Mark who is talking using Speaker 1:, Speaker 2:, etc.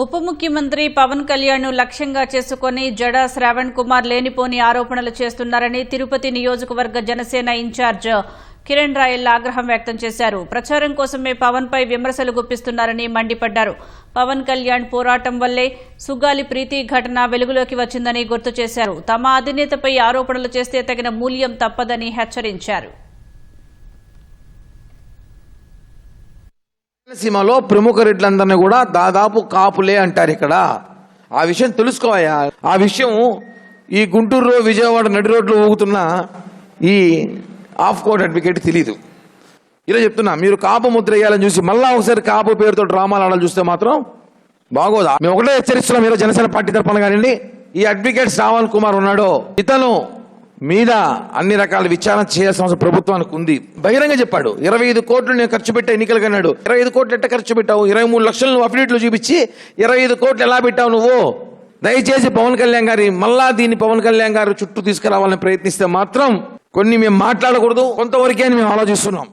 Speaker 1: ఉప ముఖ్యమంత్రి పవన్ కళ్యాణ్ లక్ష్యంగా చేసుకుని జడ శ్రావణ్ కుమార్ లేనిపోని ఆరోపణలు చేస్తున్నారని తిరుపతి నియోజకవర్గ జనసేన ఇన్ఛార్జ్ కిరణ్ రాయల్ ఆగ్రహం వ్యక్తం చేశారు. ప్రచారం కోసమే పవన్ పై విమర్శలు గుప్పిస్తున్నారని మండిపడ్డారు. పవన్ కళ్యాణ్ పోరాటం వల్లే సుగాలి ప్రీతి ఘటన వెలుగులోకి వచ్చిందని గుర్తు చేశారు. తమ అధినేతపై ఆరోపణలు చేస్తే తగిన మూల్యం తప్పదని హెచ్చరించారు.
Speaker 2: సీమలో ప్రముఖ రెడ్లందరినీ కూడా దాదాపు కాపులే అంటారు. ఇక్కడ ఆ విషయం తెలుసుకోవాయా. ఆ విషయం ఈ గుంటూరు విజయవాడ నడి రోడ్లు ఊగుతున్న ఈ ఆఫ్ కోర్ట్ అడ్వకేట్ తెలీదు. ఇలా చెప్తున్నా, మీరు కాపు ముద్ర వేయాలని చూసి మళ్ళా ఒకసారి కాపు పేరుతో డ్రామాలు ఆడాలి చూస్తే మాత్రం బాగోదా. మేము ఒకటే హెచ్చరిస్తున్నాం, మీరు జనసేన పార్టీ తరఫున కానివ్వండి, ఈ అడ్వకేట్ శ్రావణ్ కుమార్ ఉన్నాడో ఇతను మీద అన్ని రకాల విచారణ చేయాల్సిన అవసరం ప్రభుత్వానికి ఉంది. బహిరంగ చెప్పాడు, 25 కోట్లు నేను ఖర్చు పెట్టా ఎన్నికలుగా అన్నాడు. 25 కోట్లు ఎట్ట ఖర్చు పెట్టావు? 23 లక్షలు నువ్వు అఫిడవిట్లు చూపించి 25 కోట్లు ఎలా పెట్టావు నువ్వు? దయచేసి పవన్ కళ్యాణ్ గారి మళ్ళా దీన్ని పవన్ కళ్యాణ్ గారు చుట్టూ తీసుకురావాలని ప్రయత్నిస్తే మాత్రం కొన్ని మేము మాట్లాడకూడదు, కొంతవరకే అని మేము ఆలోచిస్తున్నాం.